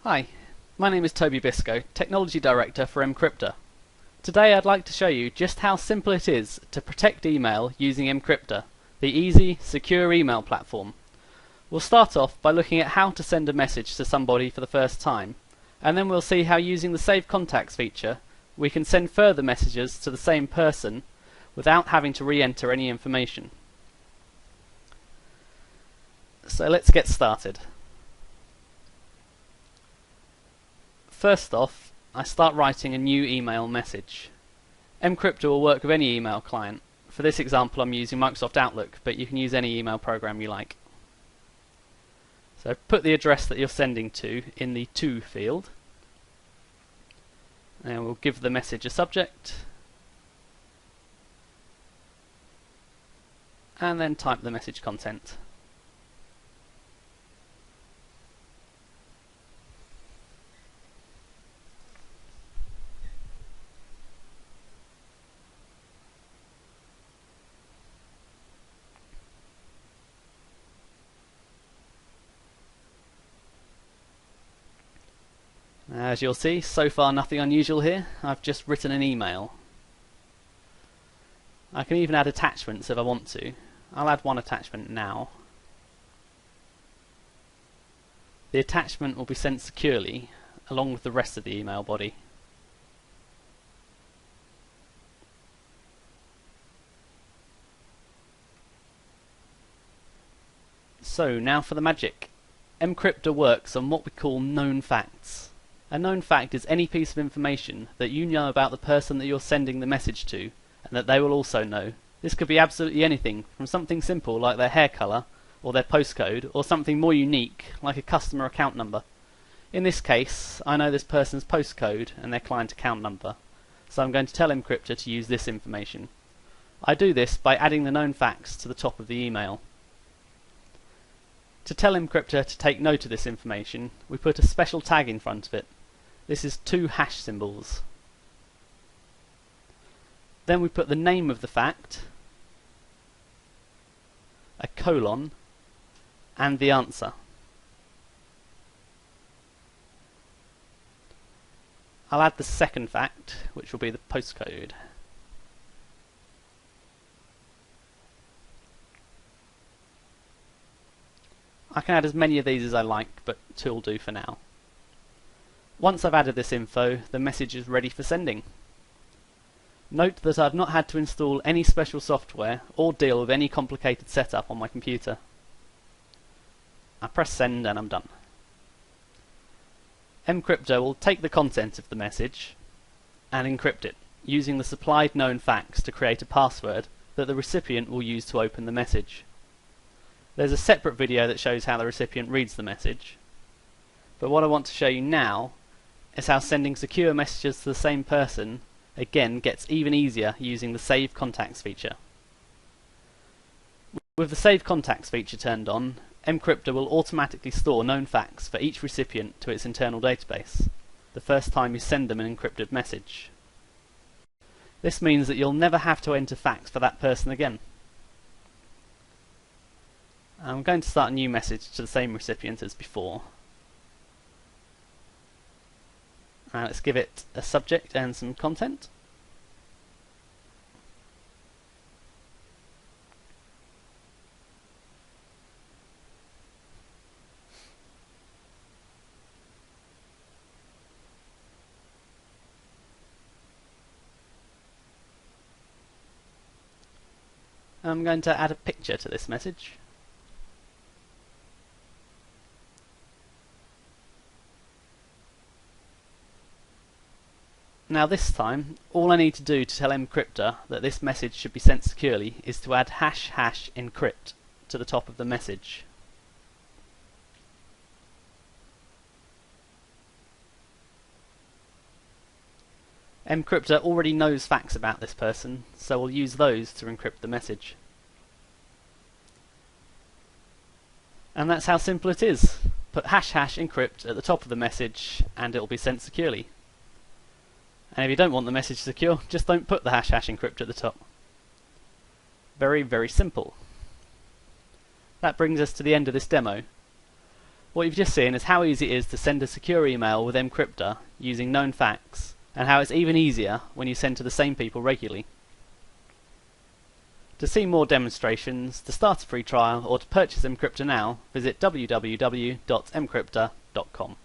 Hi, my name is Toby Biscoe, Technology Director for mkryptor. Today I'd like to show you just how simple it is to protect email using mkryptor, the easy, secure email platform. We'll start off by looking at how to send a message to somebody for the first time, and then we'll see how using the Save Contacts feature we can send further messages to the same person without having to re-enter any information. So let's get started. First off, I start writing a new email message. mkryptor will work with any email client. For this example I'm using Microsoft Outlook, but you can use any email program you like. So put the address that you're sending to in the To field, and we'll give the message a subject, and then type the message content. As you'll see, so far nothing unusual here. I've just written an email. I can even add attachments if I want to. I'll add one attachment now. The attachment will be sent securely along with the rest of the email body. So now for the magic. mkryptor works on what we call known facts. A known fact is any piece of information that you know about the person that you're sending the message to, and that they will also know. This could be absolutely anything, from something simple like their hair colour, or their postcode, or something more unique, like a customer account number. In this case, I know this person's postcode and their client account number, so I'm going to tell mkryptor to use this information. I do this by adding the known facts to the top of the email. To tell mkryptor to take note of this information, we put a special tag in front of it. This is 2 hash symbols. Then we put the name of the fact, a colon, and the answer. I'll add the second fact, which will be the postcode. I can add as many of these as I like, but 2 will do for now. Once I've added this info, the message is ready for sending. Note that I've not had to install any special software or deal with any complicated setup on my computer. I press send and I'm done. mkryptor will take the content of the message and encrypt it, using the supplied known facts to create a password that the recipient will use to open the message. There's a separate video that shows how the recipient reads the message, but what I want to show you now is how sending secure messages to the same person again gets even easier using the Save Contacts feature. With the Save Contacts feature turned on, mkryptor will automatically store known facts for each recipient to its internal database, the first time you send them an encrypted message. This means that you'll never have to enter facts for that person again. I'm going to start a new message to the same recipient as before. Let's give it a subject and some content. I'm going to add a picture to this message. Now this time, all I need to do to tell mkryptor that this message should be sent securely is to add #encrypt to the top of the message. mkryptor already knows facts about this person, so we'll use those to encrypt the message. And that's how simple it is. Put #encrypt at the top of the message and it will be sent securely. And if you don't want the message secure, just don't put the #encrypt at the top. Very, very simple. That brings us to the end of this demo. What you've just seen is how easy it is to send a secure email with mkryptor using known facts, and how it's even easier when you send to the same people regularly. To see more demonstrations, to start a free trial, or to purchase mkryptor now, visit www.mkryptor.com.